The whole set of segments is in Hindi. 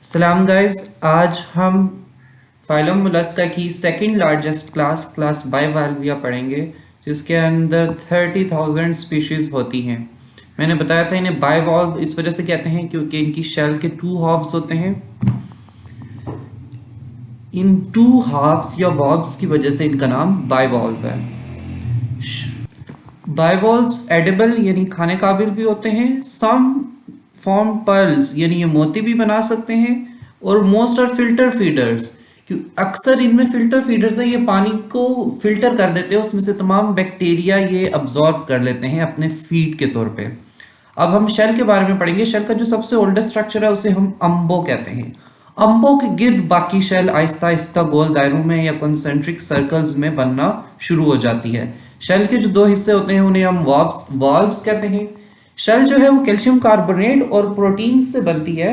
सलाम गाइस। आज हम फाइलम मोलस्का की सेकंड लार्जेस्ट क्लास बाइवाल्विया पढ़ेंगे, जिसके अंदर 30,000 स्पीशीज होती हैं। मैंने बताया था इन्हें बाइवॉल्व इस वजह से कहते हैं क्योंकि इनकी शेल के 2 हाफ्स होते हैं। इन 2 हाफ्स या वॉल्व्स की वजह से इनका नाम बाइवॉल्व है। बाइवॉल्व्स एडिबल यानी खाने काबिल भी होते हैं। सम फॉर्म पर्ल्स यानी ये मोती भी बना सकते हैं। और मोस्ट आर फिल्टर फीडर्स, अक्सर इनमें फिल्टर फीडर्स हैं। ये पानी को फिल्टर कर देते हैं, उसमें से तमाम बैक्टीरिया ये अब्जॉर्ब कर लेते हैं अपने फीड के तौर पे। अब हम शेल के बारे में पढ़ेंगे। शेल का जो सबसे ओल्डेस्ट स्ट्रक्चर है उसे हम अम्बो कहते हैं। अम्बो के गिर्द बाकी शेल आहिस्ता आहिस्ता गोल दायरों में या कंसेंट्रिक सर्कल्स में बनना शुरू हो जाती है। शेल के जो 2 हिस्से होते हैं उन्हें हम वॉल्व्स कहते हैं। शेल जो है वो कैल्शियम कार्बोनेट और प्रोटीन से बनती है।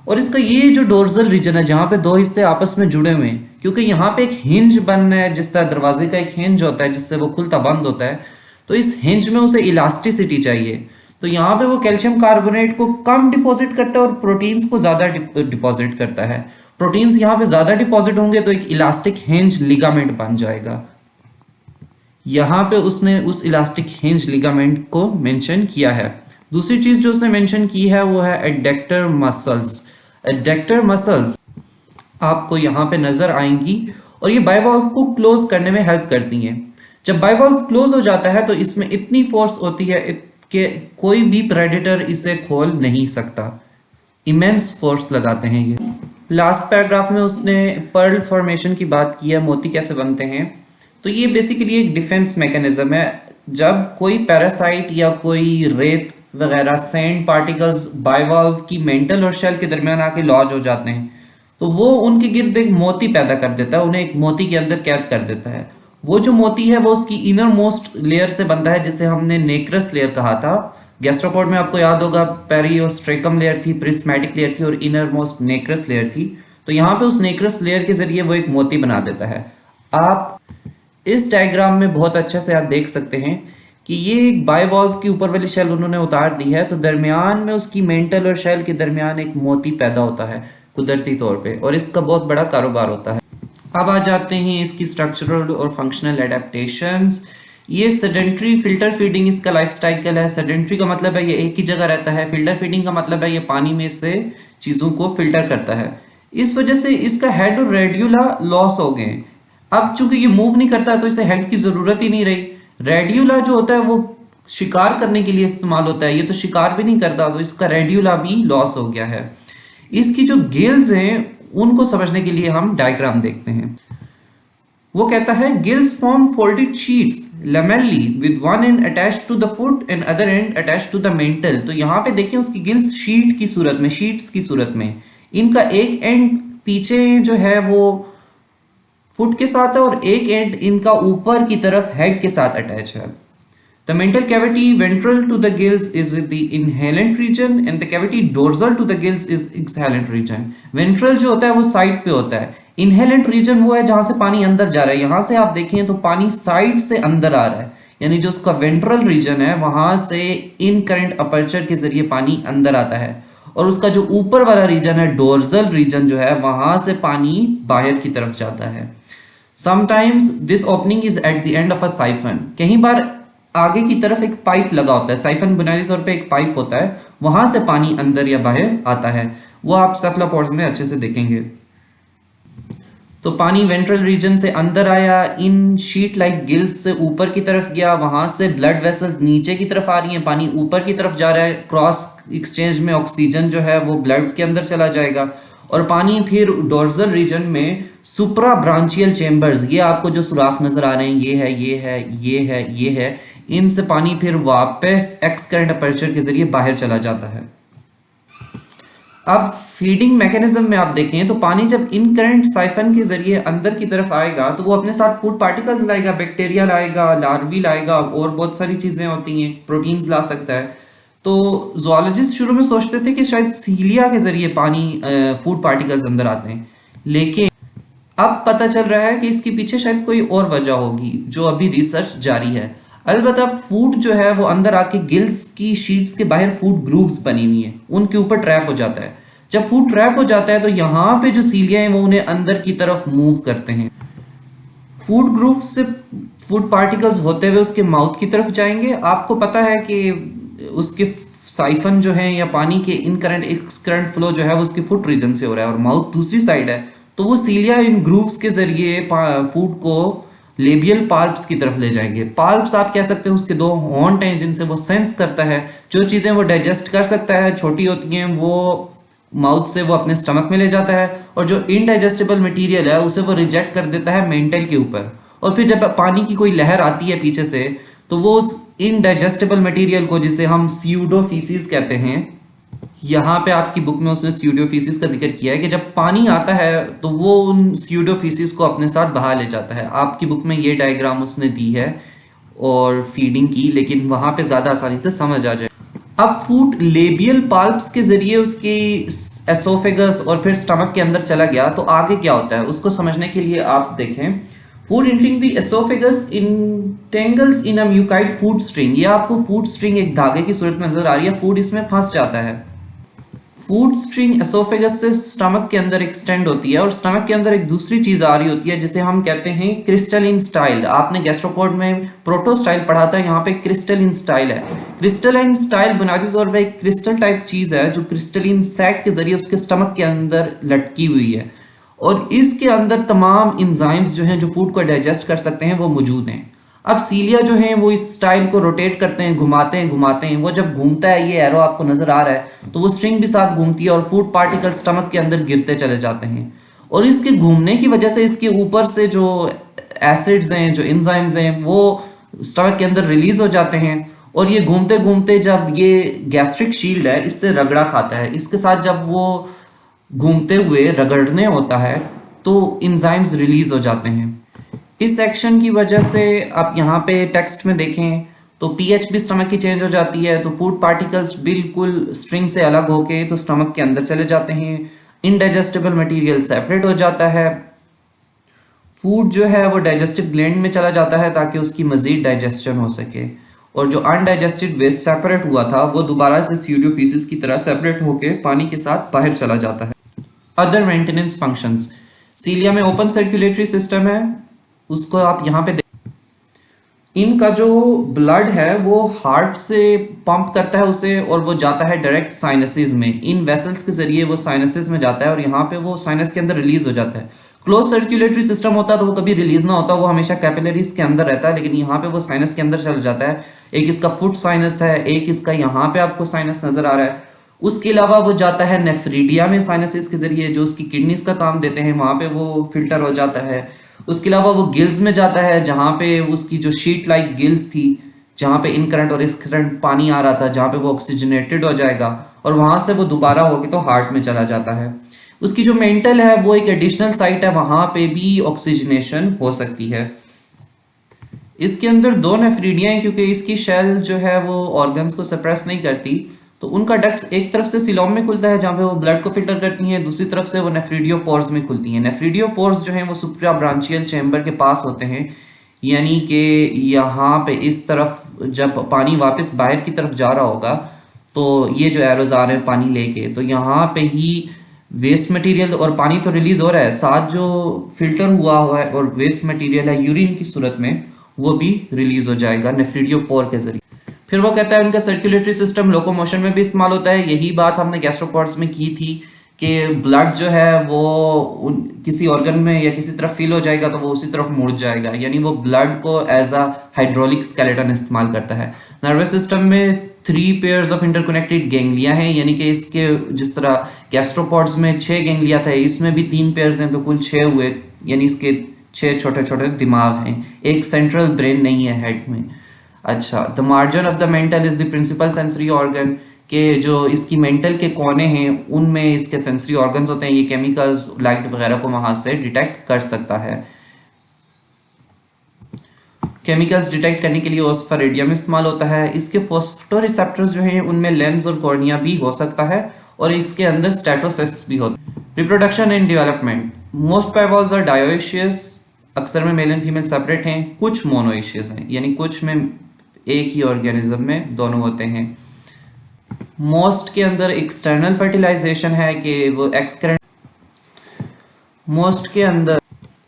और इसका ये जो डोर्सल रीजन है जहाँ पे 2 हिस्से आपस में जुड़े हुए हैं, क्योंकि यहाँ पे एक हिंज बनना है, जिस तरह दरवाजे का एक हिंज होता है जिससे वो खुलता बंद होता है, तो इस हिंज में उसे इलास्टिसिटी चाहिए। तो यहाँ पे वो कैल्शियम कार्बोनेट को कम डिपॉजिट करता है और प्रोटीन्स को ज़्यादा डिपॉजिट करता है। प्रोटीन्स यहाँ पे ज़्यादा डिपॉजिट होंगे तो एक इलास्टिक हिंज लिगामेंट बन जाएगा। यहाँ पे उसने उस इलास्टिक हिंज लिगामेंट को मेंशन किया है। दूसरी चीज़ जो उसने मेंशन की है वो है एडेक्टर मसल्स। एडेक्टर मसल्स आपको यहाँ पे नजर आएंगी और ये बाइवॉल्व को क्लोज करने में हेल्प करती हैं। जब बाइवॉल्व क्लोज हो जाता है तो इसमें इतनी फोर्स होती है कि कोई भी प्रेडेटर इसे खोल नहीं सकता। इमेंस फोर्स लगाते हैं ये। लास्ट पैराग्राफ में उसने पर्ल फॉर्मेशन की बात की है, मोती कैसे बनते हैं। तो ये बेसिकली एक डिफेंस मैकेनिज्म है। जब कोई पैरासाइट या कोई रेत वगैरह सैंड पार्टिकल्स बाइवॉल्व की मेंटल और शेल के दरमियान आके लॉज हो जाते हैं, तो वो उनके गिर्द एक मोती पैदा कर देता है, उन्हें एक मोती के अंदर कैद कर देता है। वो जो मोती है वो उसकी इनर मोस्ट लेयर से बनता है, जिसे हमने नेक्रस लेयर कहा था। गैस्ट्रोपोड में आपको याद होगा पेरियोस्ट्रेकम लेयर थी, प्रिस्मैटिक लेयर थी और इनर मोस्ट नेक्रस लेयर थी। तो यहाँ पे उस नेक्रस लेयर के जरिए वो एक मोती बना देता है। आप इस डायग्राम में बहुत अच्छे से आप देख सकते हैं कि ये एक बाइवॉल्व की ऊपर वाली शेल उन्होंने उतार दी है, तो दरमियान में उसकी मेंटल और शेल के दरमियान एक मोती पैदा होता है कुदरती तौर पे, और इसका बहुत बड़ा कारोबार होता है। अब आ जाते हैं इसकी स्ट्रक्चरल और फंक्शनल एडेप्टेशंस। ये सेडेंट्री फिल्टर फीडिंग इसका लाइफ साइकिल है। सेडेंट्री का मतलब है ये एक ही जगह रहता है। फिल्टर फीडिंग का मतलब है ये पानी में से चीज़ों को फिल्टर करता है। इस वजह से इसका हेड और रेड्यूला लॉस हो गए। अब चूंकि ये मूव नहीं करता तो इसे हेड की ज़रूरत ही नहीं रही। रेड्यूला जो होता है वो शिकार करने के लिए इस्तेमाल होता है, ये तो शिकार भी नहीं करता, तो इसका रेड्यूला भी लॉस हो गया है। इसकी जो गिल्स हैं उनको समझने के लिए हम डायग्राम देखते हैं। वो कहता है gills form folded sheets lamellae with one end attached to the foot and other end attached to the mantle. तो यहाँ पे देखिए उसकी गिल्स शीट की सूरत में, शीट्स की सूरत में, इनका एक एंड पीछे जो है वो फुट के साथ है और एक एंड इनका ऊपर की तरफ हेड के साथ अटैच है। The mental cavity ventral to the gills is the inhalent region and the cavity dorsal to the gills is exhalent region. Ventral जो होता है वो साइड पे होता है। Inhalent region वो है जहां से पानी अंदर जा रहा है। यहां से आप देखें तो पानी साइड से अंदर आ रहा है, यानी जो उसका वेंट्रल रीजन है वहां से इन करंट अपर्चर के जरिए पानी अंदर आता है। और उसका जो ऊपर वाला रीजन है डोर्सल रीजन जो है वहां से पानी बाहर की तरफ जाता है। Sometimes this opening is at the end of a siphon. कई बार आगे की तरफ एक पाइप लगा होता है। साइफन बुनियादी तौर पे एक पाइप होता है, वहां से पानी अंदर या बाहर आता है। वो आप सेफलोपोड्स में अच्छे से देखेंगे। तो पानी वेंट्रल रीजन से अंदर आया, इन शीट लाइक गिल्स से ऊपर की तरफ गया, वहां से ब्लड वेसल्स नीचे की तरफ आ रही हैं, पानी ऊपर की तरफ जा रहा है। क्रॉस एक्सचेंज में ऑक्सीजन जो है वो ब्लड के अंदर चला जाएगा और पानी फिर डोर्सल रीजन में सुप्रा ब्रांचियल चेम्बर्स, ये आपको जो सुराख नजर आ रहे हैं, ये है, ये है, ये है, ये है, इनसे पानी फिर वापस एक्स करंट अपर्चर के जरिए बाहर चला जाता है। अब फीडिंग मैकेनिज्म में आप देखें तो पानी जब इन करंट साइफन के जरिए अंदर की तरफ आएगा तो वो अपने साथ फूड पार्टिकल्स लाएगा, बैक्टीरिया लाएगा, लार्वी लाएगा और बहुत सारी चीजें होती हैं, प्रोटीन्स ला सकता है। तो जूलॉजिस्ट शुरू में सोचते थे कि शायद सीलिया के जरिए पानी फूड पार्टिकल्स अंदर आते हैं, लेकिन अब पता चल रहा है कि इसके पीछे शायद कोई और वजह होगी, जो अभी रिसर्च जारी है। अलबत्ता फूड जो है वो अंदर आके गिल्स की शीट्स के बाहर फूड ग्रूव्स बनी हुई हैं, उनके ऊपर ट्रैप हो जाता है। जब फूड ट्रैप हो जाता है तो यहाँ पे जो सीलिया हैं वो उन्हें अंदर की तरफ मूव करते हैं। फूड ग्रुप से फूड पार्टिकल्स होते हुए उसके माउथ की तरफ जाएंगे। आपको पता है कि उसके साइफन जो है या पानी के इनकरेंट एक्सकरेंट फ्लो जो है वो उसके फुट रीजन से हो रहा है और माउथ दूसरी साइड है, तो वो सीलिया इन ग्रूव्स के जरिए फूड को लेबियल पाल्प्स की तरफ ले जाएंगे। पाल्प्स आप कह सकते हैं उसके दो हॉर्न हैं जिनसे वो सेंस करता है, जो चीज़ें वो डाइजेस्ट कर सकता है छोटी होती हैं वो माउथ से वो अपने स्टमक में ले जाता है, और जो इनडाइजेस्टेबल मटेरियल है उसे वो रिजेक्ट कर देता है मेंटल के ऊपर। और फिर जब पानी की कोई लहर आती है पीछे से तो वो उस इनडाइजेस्टेबल मटेरियल को, जिसे हम स्यूडोफीसिस कहते हैं, यहाँ पे आपकी बुक में उसने स्यूडोफीसिस का जिक्र किया है कि जब पानी आता है तो वो उन स्यूडोफीसिस को अपने साथ बहा ले जाता है। आपकी बुक में ये डायग्राम उसने दी है और फीडिंग की, लेकिन वहाँ पे ज़्यादा आसानी से समझ आ जाए। अब फूड लेबियल पाल्प्स के जरिए उसकी एसोफेगस और फिर स्टमक के अंदर चला गया तो आगे क्या होता है उसको समझने के लिए आप देखें। Food entering the oesophagus entangles in a mucoid food string. ये आपको फूड स्ट्रिंग एक धागे की सूरत में नजर आ रही है, फूड इसमें फंस जाता है। फूड स्ट्रिंग एसोफेगस से स्टमक के अंदर एक्सटेंड होती है और स्टमक के अंदर एक दूसरी चीज आ रही होती है जिसे हम कहते हैं क्रिस्टलिन स्टाइल। आपने गैस्ट्रोपोड में प्रोटो स्टाइल पढ़ा था, यहाँ पे क्रिस्टलिन स्टाइल है। क्रिस्टलिन स्टाइल बुनियादी तौर पर एक क्रिस्टल टाइप चीज है जो क्रिस्टलिन सैक के जरिए उसके स्टमक के अंदर लटकी हुई है और इसके अंदर तमाम इंजाइम्स जो हैं जो फूड को डाइजेस्ट कर सकते हैं वो मौजूद हैं। अब सीलिया जो है वो इस स्टाइल को रोटेट करते हैं, घुमाते हैं। वो जब घूमता है, ये एरो आपको नजर आ रहा है, तो वो स्ट्रिंग भी साथ घूमती है और फूड पार्टिकल स्टमक के अंदर गिरते चले जाते हैं। और इसके घूमने की वजह से इसके ऊपर से जो एसिड्स हैं, जो एंजाइम्स हैं, वो स्टमक के अंदर रिलीज हो जाते हैं और ये घूमते घूमते जब ये गैस्ट्रिक शील्ड है इससे रगड़ा खाता है, इसके साथ जब वो घूमते हुए रगड़ने होता है तो एंजाइम्स रिलीज हो जाते हैं। इस सेक्शन की वजह से आप यहाँ पे टेक्स्ट में देखें तो पीएच भी स्टमक की चेंज हो जाती है, तो फूड पार्टिकल्स बिल्कुल स्ट्रिंग से अलग होके तो स्टमक के अंदर चले जाते हैं। इनडाइजेस्टेबल मटेरियल सेपरेट हो जाता है। फूड जो है वो डाइजेस्टिव ग्लैंड में चला जाता है ताकि उसकी मजीद डाइजेशन हो सके, और जो अनडाइजेस्टेड वेस्ट सेपरेट हुआ था वो दोबारा से स्यूडोफीसिस की तरह सेपरेट होके पानी के साथ बाहर चला जाता है। Other maintenance functions. सीलिया में ओपन सर्कुलेटरी सिस्टम है, उसको आप यहाँ पे इनका जो ब्लड है वो हार्ट से पंप करता है उसे और वो जाता है डायरेक्ट साइनसेस में। इन वेसल्स के जरिए वो साइनसेस में जाता है और यहाँ पे वो साइनस के अंदर रिलीज हो जाता है। क्लोज सर्कुलेटरी सिस्टम होता तो वो कभी रिलीज ना होता, वो हमेशा कैपिलरीज के अंदर रहता है, लेकिन यहाँ पे वो साइनस के अंदर चल जाता है। एक इसका फुट साइनस है, एक इसका यहाँ पे आपको साइनस नजर आ रहा है। उसके अलावा वो जाता है नेफ्रीडिया में साइनसेस के जरिए, जो उसकी किडनीज का काम देते हैं, वहां पे वो फिल्टर हो जाता है। उसके अलावा वो गिल्स में जाता है जहाँ पे उसकी जो शीट लाइक गिल्स थी, जहाँ पे इनकरेंट और एक्सकरेंट पानी आ रहा था, जहाँ पे वो ऑक्सीजनेटेड हो जाएगा और वहां से वो दोबारा होके तो हार्ट में चला जाता है। उसकी जो मेंटल है वो एक एडिशनल साइट है, वहां पे भी ऑक्सीजनेशन हो सकती है। इसके अंदर दो नेफ्रीडिया हैं क्योंकि इसकी शेल जो है वो ऑर्गन्स को सप्रेस नहीं करती, तो उनका डक्ट एक तरफ से सिलोम में खुलता है जहाँ पे वो ब्लड को फिल्टर करती हैं, दूसरी तरफ से वो नेफ्रीडियोपोर्स में खुलती हैं। नेफ्रीडियोपोर्स जो हैं वो सुप्रा ब्रांचियल चैम्बर के पास होते हैं, यानी कि यहाँ पे इस तरफ जब पानी वापस बाहर की तरफ जा रहा होगा तो ये जो एरोज आ रहे हैं पानी लेके, तो यहाँ पे ही वेस्ट मटेरियल और पानी तो रिलीज हो रहा है, साथ जो फिल्टर हुआ है और वेस्ट मटेरियल है यूरिन की सूरत में वो भी रिलीज हो जाएगा नेफ्रीडियोपोर के जरिए। फिर वो कहता है उनका सर्कुलेटरी सिस्टम लोकोमोशन में भी इस्तेमाल होता है। यही बात हमने गैस्ट्रोपोड्स में की थी कि ब्लड जो है वो किसी ऑर्गन में या किसी तरफ फिल हो जाएगा तो वो उसी तरफ मुड़ जाएगा, यानी वो ब्लड को एज अ हाइड्रोलिक स्केलेटन इस्तेमाल करता है। नर्वस सिस्टम में 3 पेयर्स ऑफ इंटरकनेक्टेड गैंग्लिया हैं, यानी कि इसके जिस तरह गैस्ट्रोपोड्स में 6 गैंग्लिया थे, इसमें भी 3 पेयर्स हैं तो कुल 6 हुए, यानी इसके 6 छोटे छोटे दिमाग हैं, एक सेंट्रल ब्रेन नहीं है हेड में। अच्छा, the margin of the mental is the principal sensory organ, के जो इसकी मेंटल के कोने हैं उनमें इसके सेंसरी ऑर्गन्स होते हैं, ये केमिकल्स लाइट वगैरह को वहां से डिटेक्ट कर सकता है। केमिकल्स डिटेक्ट करने के लिए ऑस्फेरेडियम इस्तेमाल होता है। इसके फोटोरिसेप्टर्स जो हैं उनमें लेंस और कॉर्निया भी हो सकता है और इसके अंदर स्टेटोसिस्ट भी होता है। Reproduction and development. Most bivalves are dioecious, अक्सर में मेल एंड फीमेल सेपरेट हैं, कुछ मोनोइशियस हैं, यानी कुछ में एक ही ऑर्गेनिज्म में दोनों होते हैं। मोस्ट के अंदर एक्सटर्नल फर्टिलाइजेशन है कि वो एक्सक्रेंट, मोस्ट के अंदर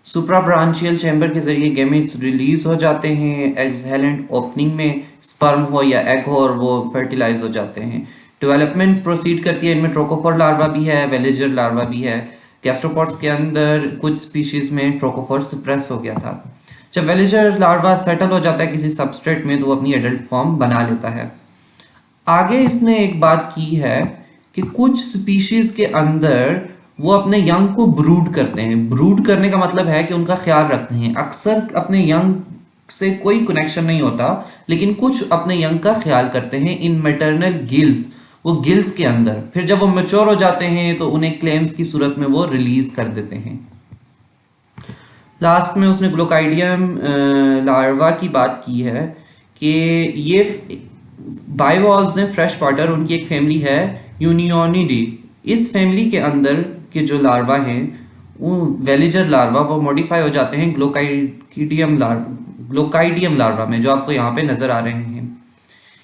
सुप्राब्रांचियल चैम्बर के जरिए गैमेट्स रिलीज हो जाते हैं, एक्सहेलेंट ओपनिंग में स्पर्म हो या एग हो और वो फर्टिलाइज हो जाते हैं। डेवलपमेंट प्रोसीड करती है, इनमें ट्रोकोफोर लार्वा भी है, वेलेजर लार्वा भी है। गैस्ट्रोपोड्स के अंदर कुछ स्पीशीज में ट्रोकोफोर सप्रेस हो गया था। जब वेलेजर लार्वा सेटल हो जाता है किसी सबस्ट्रेट में तो वो अपनी एडल्ट फॉर्म बना लेता है। आगे इसने एक बात की है कि कुछ स्पीशीज के अंदर वो अपने यंग को ब्रूड करते हैं। ब्रूड करने का मतलब है कि उनका ख्याल रखते हैं। अक्सर अपने यंग से कोई कनेक्शन नहीं होता, लेकिन कुछ अपने यंग का ख्याल करते हैं इन मैटरनल गिल्स, वो गिल्स के अंदर। फिर जब वो मैच्योर हो जाते हैं तो उन्हें क्लेम्स की सूरत में वो रिलीज कर देते हैं। लास्ट में उसने ग्लोकाइडियम लार्वा की बात की है कि ये बाइवॉल्व्स हैं फ्रेश वाटर, उनकी एक फैमिली है यूनियोनिडी। इस फैमिली के अंदर के जो लार्वा हैं वो वेलिजर लार्वा, वो मॉडिफाई हो जाते हैं ग्लोकाइडियम लार्वा में, जो आपको यहाँ पे नजर आ रहे हैं।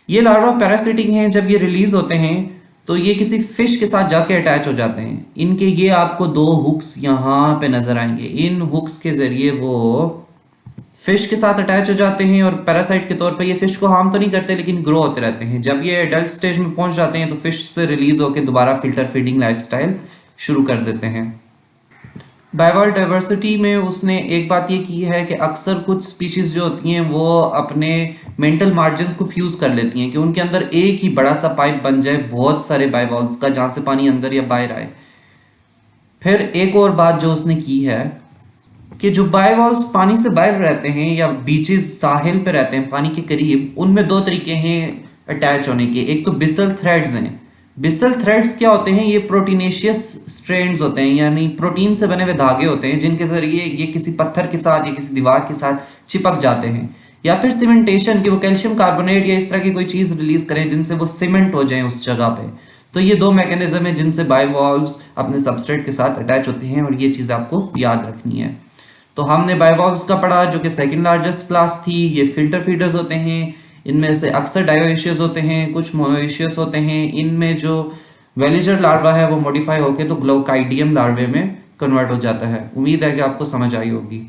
ये लार्वा पैरासिटिक हैं। जब ये रिलीज होते हैं तो ये किसी फिश के साथ जाके अटैच हो जाते हैं। इनके ये आपको दो हुक्स यहाँ पे नजर आएंगे। इन हुक्स के जरिए वो फिश के साथ अटैच हो जाते हैं और पैरासाइट के तौर पे ये फिश को हार्म तो नहीं करते, लेकिन ग्रो होते रहते हैं। जब ये एडल्ट स्टेज में पहुंच जाते हैं तो फिश से रिलीज होकर दोबारा फिल्टर फीडिंग लाइफस्टाइल शुरू कर देते हैं। बायोवॉल्व डाइवर्सिटी में उसने एक बात ये की है कि अक्सर कुछ स्पीशीज जो होती हैं वो अपने मेंटल मार्जिन्स को फ्यूज कर लेती हैं कि उनके अंदर एक ही बड़ा सा पाइप बन जाए बहुत सारे बायोवॉल्व्स का, जहां से पानी अंदर या बाहर आए। फिर एक और बात जो उसने की है कि जो बायोवॉल्व्स पानी से बाहर रहते हैं या बीचेस साहिल पे रहते हैं पानी के करीब, उनमें दो तरीके हैं अटैच होने के। एक तो बिसल थ्रेड्स हैं। बिसल थ्रेड्स क्या होते हैं? ये प्रोटीनेशियस स्ट्रैंड्स होते हैं, यानी प्रोटीन से बने हुए धागे होते हैं जिनके जरिए ये किसी पत्थर के साथ या किसी दीवार के साथ चिपक जाते हैं। या फिर सीमेंटेशन, कि वो कैल्शियम कार्बोनेट या इस तरह की कोई चीज रिलीज करें जिनसे वो सीमेंट हो जाए उस जगह पे। तो ये दो मैकेनिज्म है जिनसे बायोवॉल्व्स अपने सबस्ट्रेट के साथ अटैच होते हैं और ये चीज आपको याद रखनी है। तो हमने बायोवॉल्व्स का पढ़ा जो कि सेकंड लार्जेस्ट क्लास थी। ये फिल्टर फीडर्स होते हैं, इनमें से अक्सर डायोइशियस होते हैं, कुछ मोनोइशियस होते हैं। इनमें जो वेलिजर लार्वा है वो मॉडिफाई होकर तो ग्लोकाइडियम लार्वे में कन्वर्ट हो जाता है। उम्मीद है कि आपको समझ आई होगी।